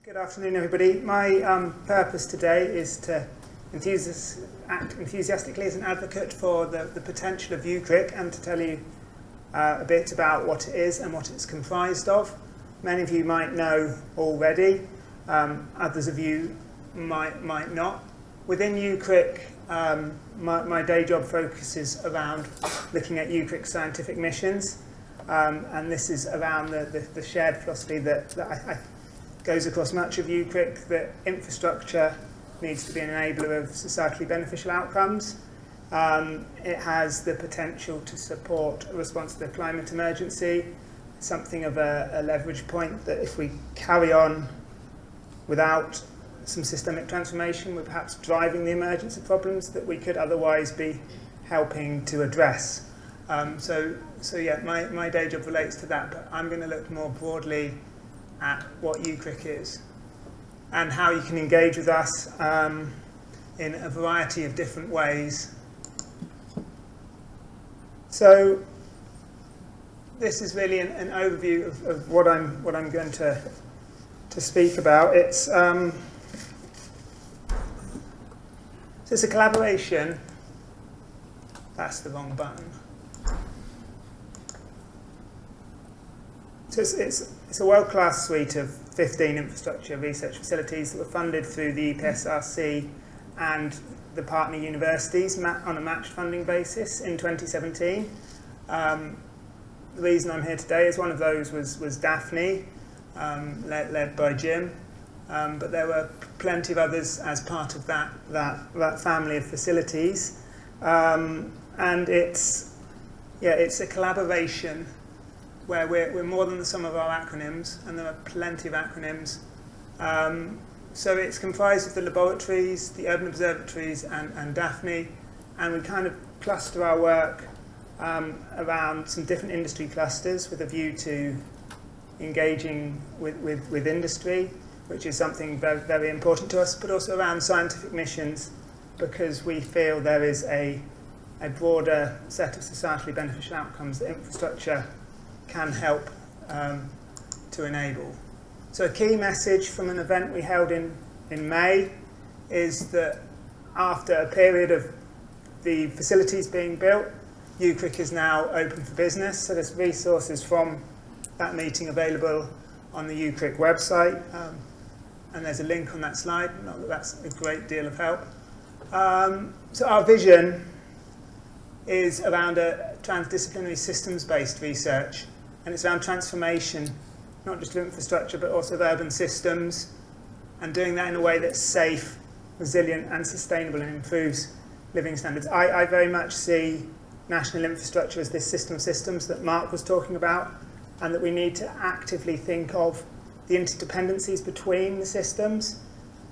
Good afternoon, everybody. My purpose today is to act enthusiastically as an advocate for the potential of UKCRIC and to tell you a bit about what it is and what it's comprised of. Many of you might know already, others of you might not. Within UKCRIC, my day job focuses around looking at UKCRIC scientific missions, and this is around the shared philosophy that I goes across much of UKCRIC, that infrastructure needs to be an enabler of societally beneficial outcomes. It has the potential to support a response to the climate emergency, something of a leverage point that if we carry on without some systemic transformation, we're perhaps driving the emergence of problems that we could otherwise be helping to address. So yeah, my day job relates to that, but I'm going to look more broadly at what UKCRIC is and how you can engage with us in a variety of different ways. So this is really an overview of what I'm going to speak about. It's so it's a collaboration. That's the wrong button. So it's a world-class suite of 15 infrastructure research facilities that were funded through the UKCRIC and the partner universities on a matched funding basis in 2017. The reason I'm here today is one of those was DAFNI, led by Jim, but there were plenty of others as part of that family of facilities, and it's a collaboration where we're more than the sum of our acronyms, and there are plenty of acronyms. So it's comprised of the laboratories, the urban observatories, and DAFNI, and we kind of cluster our work around some different industry clusters with a view to engaging with industry, which is something very, very important to us, but also around scientific missions, because we feel there is a broader set of societally beneficial outcomes that infrastructure can help to enable. So a key message from an event we held in May is that after a period of the facilities being built, UKCRIC is now open for business. So there's resources from that meeting available on the UKCRIC website, and there's a link on that slide. Not that that's a great deal of help. So our vision is around a transdisciplinary systems-based research, and it's around transformation, not just of infrastructure, but also of urban systems, and doing that in a way that's safe, resilient, and sustainable, and improves living standards. I very much see national infrastructure as this system of systems that Mark was talking about, and that we need to actively think of the interdependencies between the systems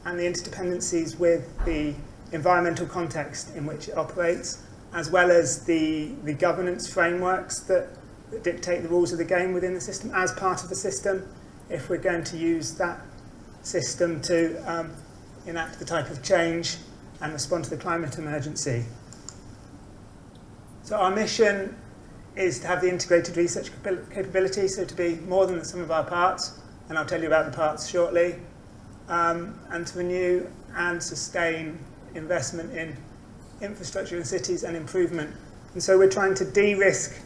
and the interdependencies with the environmental context in which it operates, as well as the governance frameworks that dictate the rules of the game within the system as part of the system, if we're going to use that system to enact the type of change and respond to the climate emergency. So our mission is to have the integrated research capability, so to be more than the sum of our parts, and I'll tell you about the parts shortly, and to renew and sustain investment in infrastructure in cities and improvement. And so we're trying to de-risk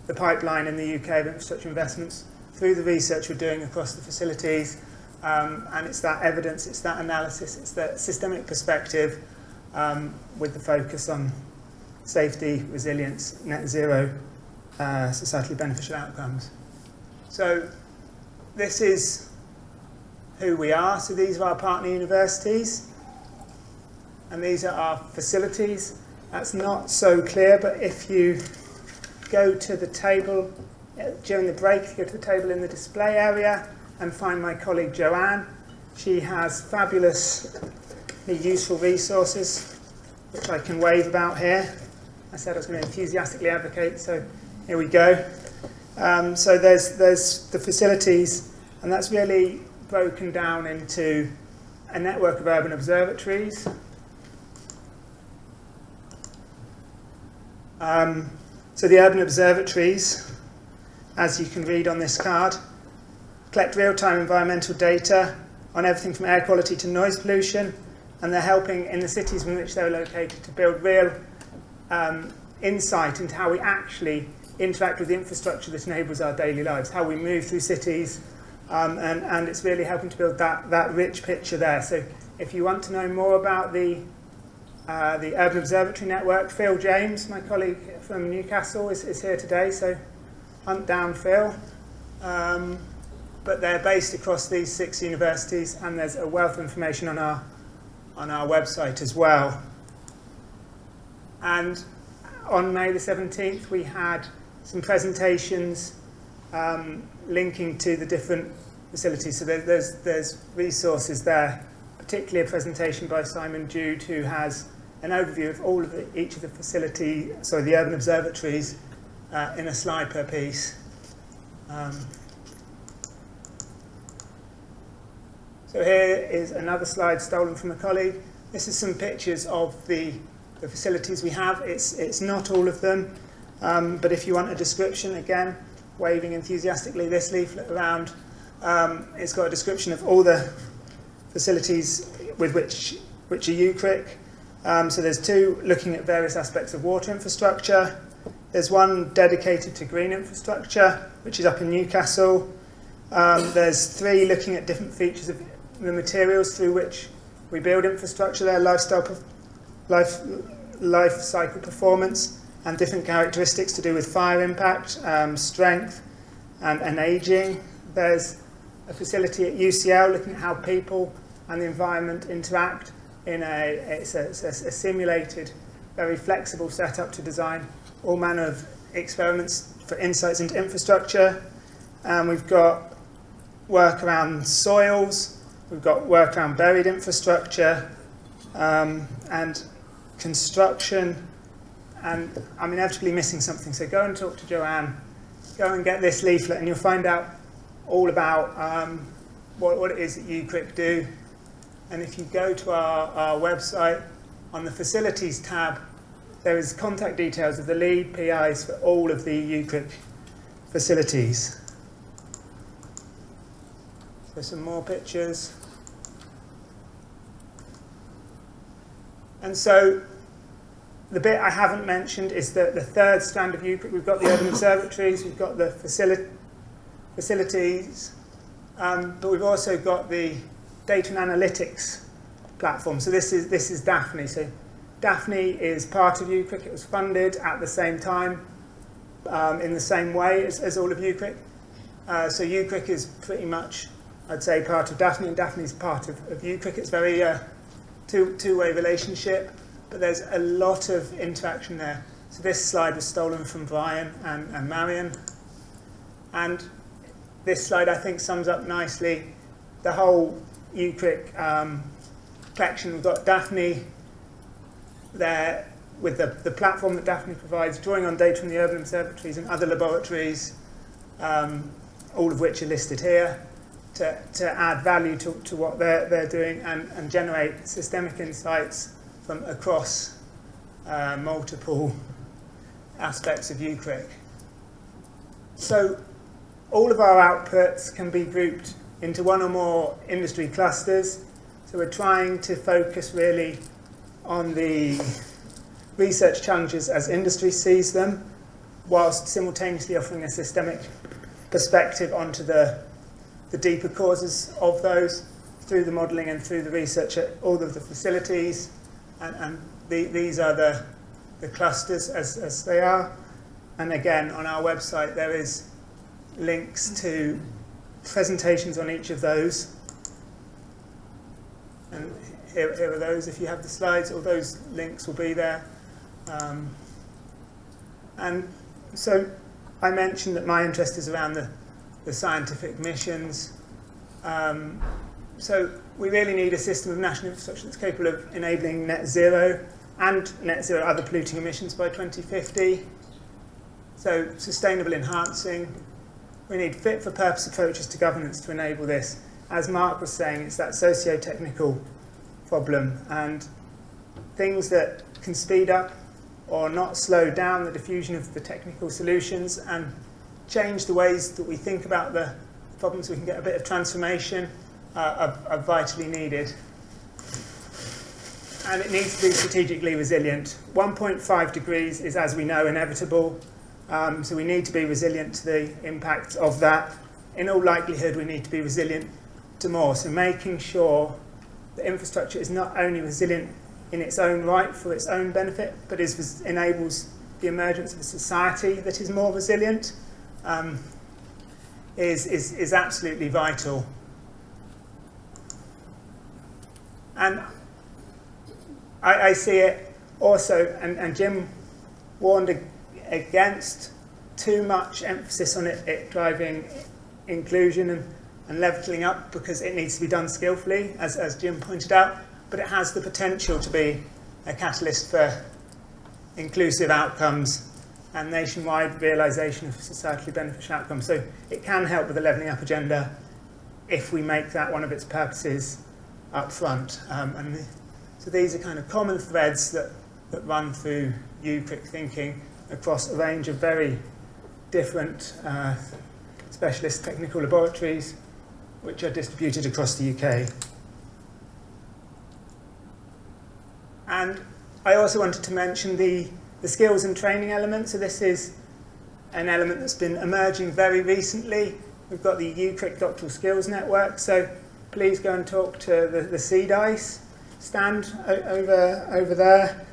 the pipeline in the UK of infrastructure investments through the research we're doing across the facilities, and it's that evidence, it's that analysis, it's that systemic perspective with the focus on safety, resilience, net zero, societally beneficial outcomes. So this is who we are. So these are our partner universities, and these are our facilities. That's not so clear, but if you go to the table during the break, go to the table in the display area and find my colleague Joanne. She has fabulously useful resources, which I can wave about here. I said I was going to enthusiastically advocate, so here we go. So there's the facilities, and that's really broken down into a network of urban observatories. So the urban observatories, as you can read on this card, collect real-time environmental data on everything from air quality to noise pollution, and they're helping in the cities in which they're located to build real insight into how we actually interact with the infrastructure that enables our daily lives, how we move through cities, and it's really helping to build that rich picture there. So if you want to know more about the Urban Observatory Network, Phil James, my colleague from Newcastle, is here today, so hunt down Phil. But they're based across these 6 universities, and there's a wealth of information on our website as well. And on May the 17th, we had some presentations linking to the different facilities. So there's resources there, particularly a presentation by Simon Jude, who has an overview of each of the the urban observatories in a slide per piece. So here is another slide stolen from a colleague. This is some pictures of the facilities we have. It's not all of them, but if you want a description, again, waving enthusiastically this leaflet around, it's got a description of all the facilities with which are UKCRIC. So there's 2 looking at various aspects of water infrastructure. There's one dedicated to green infrastructure, which is up in Newcastle. There's 3 looking at different features of the materials through which we build infrastructure, their life cycle performance, and different characteristics to do with fire impact, strength, and ageing. There's a facility at UCL looking at how people and the environment interact in it's a simulated, very flexible setup to design all manner of experiments for insights into infrastructure. We've got work around soils, we've got work around buried infrastructure, and construction, and I'm inevitably missing something, so go and talk to Joanne, go and get this leaflet, and you'll find out all about what it is that UKCRIC do. And if you go to our website, on the Facilities tab, there is contact details of the lead PIs for all of the UKCRIC facilities. So some more pictures. And so the bit I haven't mentioned is the 3rd strand of UKCRIC. We've got the urban observatories, we've got the facilities, but we've also got the data and analytics platform. So this is DAFNI. So DAFNI is part of UKCRIC. It was funded at the same time, in the same way as all of UKCRIC. So UKCRIC is pretty much, I'd say, part of DAFNI, and DAFNI is part of UKCRIC. It's very two-way relationship, but there's a lot of interaction there. So this slide was stolen from Brian and Marion, and this slide, I think, sums up nicely the whole UKCRIC collection. We've got DAFNI there with the platform that DAFNI provides, drawing on data from the urban observatories and other laboratories, all of which are listed here, to add value to what they're doing and generate systemic insights from across multiple aspects of UKCRIC. So all of our outputs can be grouped into one or more industry clusters. So we're trying to focus really on the research challenges as industry sees them, whilst simultaneously offering a systemic perspective onto the deeper causes of those through the modelling and through the research at all of the facilities. And these are the clusters as they are. And again, on our website, there is links to presentations on each of those. And here are those. If you have the slides, all those links will be there. And so I mentioned that my interest is around the scientific missions. So we really need a system of national infrastructure that's capable of enabling net zero and net zero other polluting emissions by 2050. So sustainable enhancing. We need fit-for-purpose approaches to governance to enable this. As Mark was saying, it's that socio-technical problem, and things that can speed up or not slow down the diffusion of the technical solutions and change the ways that we think about the problems. We can get a bit of transformation are vitally needed. And it needs to be strategically resilient. 1.5 degrees is, as we know, inevitable. So we need to be resilient to the impact of that. In all likelihood, we need to be resilient to more. So making sure the infrastructure is not only resilient in its own right for its own benefit, but enables the emergence of a society that is more resilient is absolutely vital. And I see it also, and Jim warned against too much emphasis on it driving inclusion and levelling up, because it needs to be done skillfully, as Jim pointed out, but it has the potential to be a catalyst for inclusive outcomes and nationwide realisation of societally beneficial outcomes. So it can help with the levelling up agenda if we make that one of its purposes up front. So these are kind of common threads that run through UKCRIC thinking across a range of very different specialist technical laboratories which are distributed across the UK. And I also wanted to mention the skills and training element. So this is an element that's been emerging very recently. We've got the UKCRIC Doctoral Skills Network, so please go and talk to the CDICE stand over there.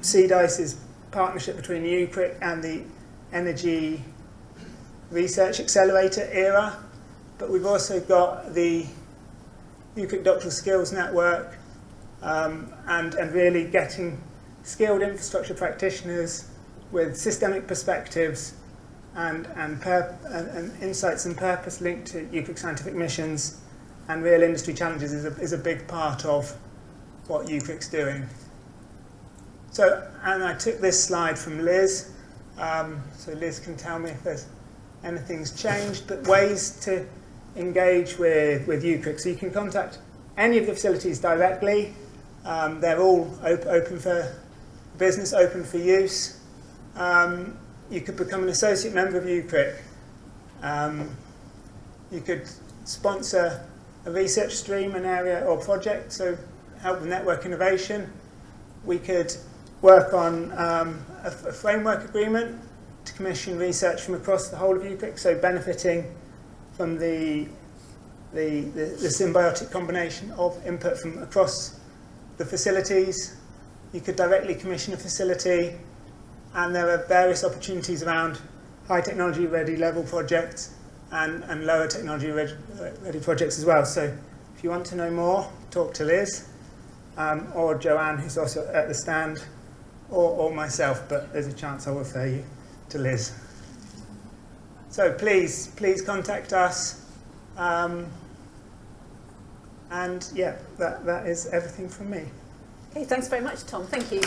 CDICE is a partnership between UKCRIC and the Energy Research Accelerator ERA, but we've also got the UKCRIC Doctoral Skills Network, and really getting skilled infrastructure practitioners with systemic perspectives and insights and purpose linked to UKCRIC scientific missions and real industry challenges is a big part of what UKCRIC's doing. So, and I took this slide from Liz, so Liz can tell me if anything's changed, but ways to engage with UKCRIC. So you can contact any of the facilities directly. They're all open for business, open for use. You could become an associate member of UKCRIC. You could sponsor a research stream, an area or project, so help with network innovation. We could work on a framework agreement to commission research from across the whole of UKCRIC, so benefiting from the symbiotic combination of input from across the facilities. You could directly commission a facility, and there are various opportunities around high technology ready level projects and lower technology ready projects as well. So if you want to know more, talk to Liz or Joanne, who's also at the stand, or myself, but there's a chance I'll refer you to Liz. So please contact us. And yeah, that is everything from me. Okay, thanks very much, Tom. Thank you.